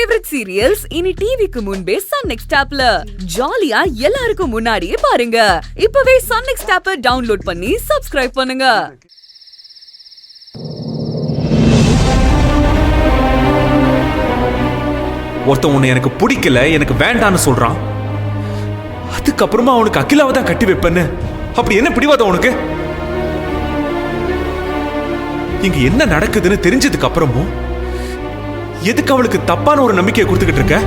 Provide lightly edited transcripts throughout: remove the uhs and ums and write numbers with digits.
Favourite serials இனி டிவிக்கு முன்பே சன் நெக்ஸ்ட் ஆப்ல ஜாலியா எல்லாருக்கும் முன்னாடியே பாருங்க. இப்பவே சன் நெக்ஸ்ட் ஆப்பை டவுன்லோட் பண்ணி சப்ஸ்கிரைப் பண்ணுங்க. ஒருத்தன் உன்னை எனக்கு பிடிக்கல, எனக்கு வேண்டான்னு சொல்றான். அதுக்கப்புறமா அவனுக்கு அகிலாவை தான் கட்டி வைப்பேன்னு அப்படி என்ன பிடிவாதம் உனக்கு? இங்க என்ன நடக்குதுன்னு தெரிஞ்சதுக்கு அப்புறமும் எதுக்கு அவளுக்கு தப்பான ஒரு நம்பிக்கையை கொடுத்துக்கிட்டு இருக்க?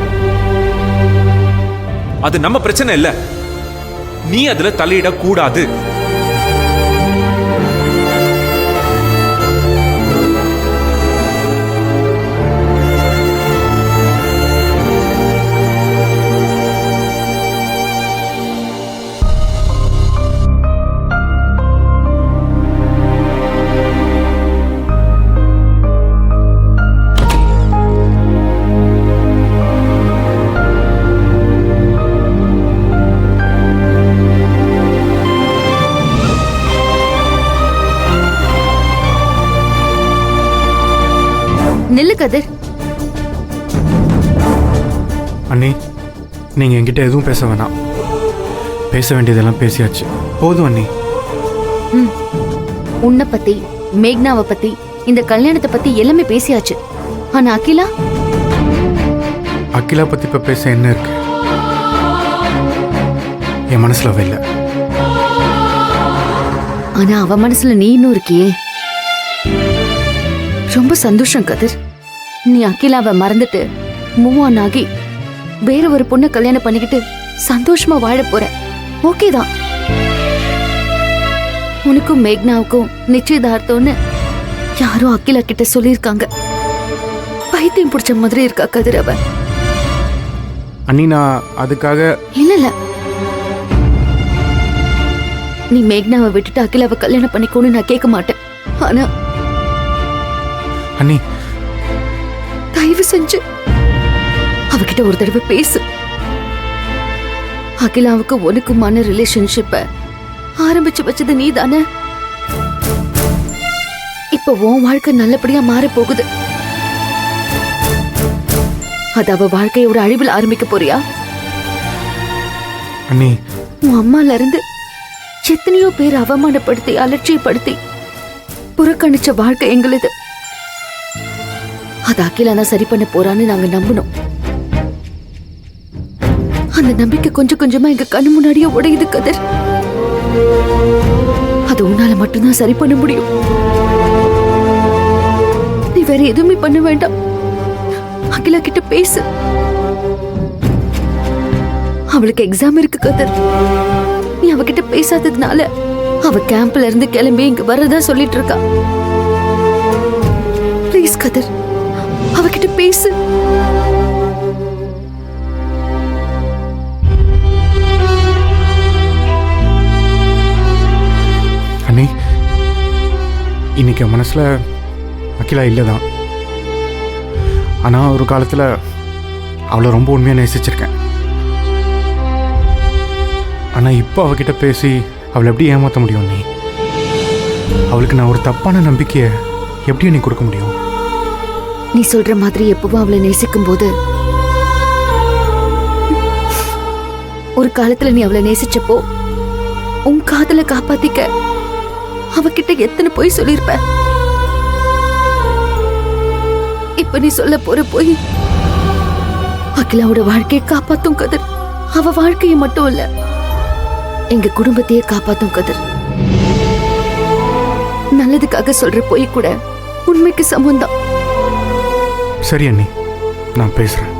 அது நம்ம பிரச்சனை இல்ல, நீ அதுல தலையிட கூடாது. நில்லு கதிர். அண்ணி, நீங்க என்கிட்ட எதுவும் பேச வேணாம். பேச வேண்டியதெல்லாம் பேசியாச்சு, போதும் அண்ணி. உன்னை பத்தி, மேக்னாவை பத்தி, இந்த கல்யாணத்தை பத்தி எல்லாமே பேசியாச்சு. ஆனா அகிலா அகிலா பத்தி இப்ப பேச என்ன இருக்கு? என் மனசுல அவ இல்ல. ஆனா அவ மனசுல நீ இன்னும் இருக்கியே. ரொம்ப சந்தோஷம் கதிர். நீ அகிலாவை மறந்துட்டு மூவ் ஆன் ஆகி வேற ஒரு பொண்ணை கல்யாணம் பண்ணிக்கிட்டு சந்தோஷமா வாழ போற. ஓகே தான். உனக்கும் மேக்னாவுக்கும் நிச்சயதார்த்தம்னு யாரும் அகிலா கிட்ட சொல்லியிருக்காங்க. பைத்தியம் பிடிச்ச மாதிரி இருக்கா கதிர் அவ. அண்ணி, நான் அதுக்காக இல்ல நீ மேக்னாவை விட்டுட்டு அகிலாவை கல்யாணம் பண்ணிக்கோன்னு நான் கேட்க மாட்டேன். ஆனா அண்ணி, தயவு செஞ்சு அவகிட்ட ஒரு தடவை பேசு. அகிலாவுக்கு உனக்குமான ரிலேஷன்ஷிப்ப ஆரம்பிச்சு வச்சது நீ தானே. இப்ப உன் வாழ்க்கை நல்லபடியா மாற போகுது. அது அவ வாழ்க்கையோட அழிவில் ஆரம்பிக்க போறியா? அண்ணி, உன் அம்மால இருந்து எத்தனையோ பேர் அவமானப்படுத்தி அலட்சியப்படுத்தி புறக்கணிச்ச வாழ்க்கை எங்களுது. அது அகிலா தான் சரி பண்ண போறான்னு நாங்க நம்பணும். அந்த நம்பிக்கை கொஞ்சம் கொஞ்சமா எங்க கண்ணு முன்னாடியே உடையுது கதிர். அது உன்னால மட்டும்தான் சரி பண்ண முடியும். நீ வேற எதுவுமே பண்ண வேண்டாம். அகிலா கிட்ட பேசு. அவளுக்கு எக்ஸாம் இருக்கு கதிர். நீ அவகிட்ட பேசாததுனால அவ கேம்ப்ல இருந்து கிளம்பி இங்க வரதா சொல்லிட்டு இருக்கா. ப்ளீஸ் கதிர், அவகிட்ட பேசு. அண்ணி, இன்னைக்கு என் மனசுல அகிலா இல்லதான். ஆனா ஒரு காலத்துல அவளை ரொம்ப உண்மையா நேசிச்சிருக்கேன். ஆனா இப்போ அவகிட்ட பேசி அவளை எப்படி ஏமாற்ற முடியும்? நீ அவளுக்கு நான் ஒரு தப்பான நம்பிக்கையை எப்படி நீ கொடுக்க முடியும்? நீ சொல்ற மாதிரி எப்பவும் அவளை நேசிக்கும் போது ஒரு காலத்துல நீ அவளை நேசிச்சப்போ உன் காதலை காப்பாத்திக்க அவகிட்ட எத்தனை போய் சொல்லிருப்ப. இப்ப நீ சொல்ல போற போய் அகிலாவோட வாழ்க்கையை காப்பாத்தும் கதிர். அவ வாழ்க்கையை மட்டும் இல்ல, எங்க குடும்பத்தையே காப்பாத்தும் கதிர். நல்லதுக்காக சொல்ற போய் கூட உண்மைக்கு சமம் தான். சரி அண்ணி, நான் பேசுறேன்.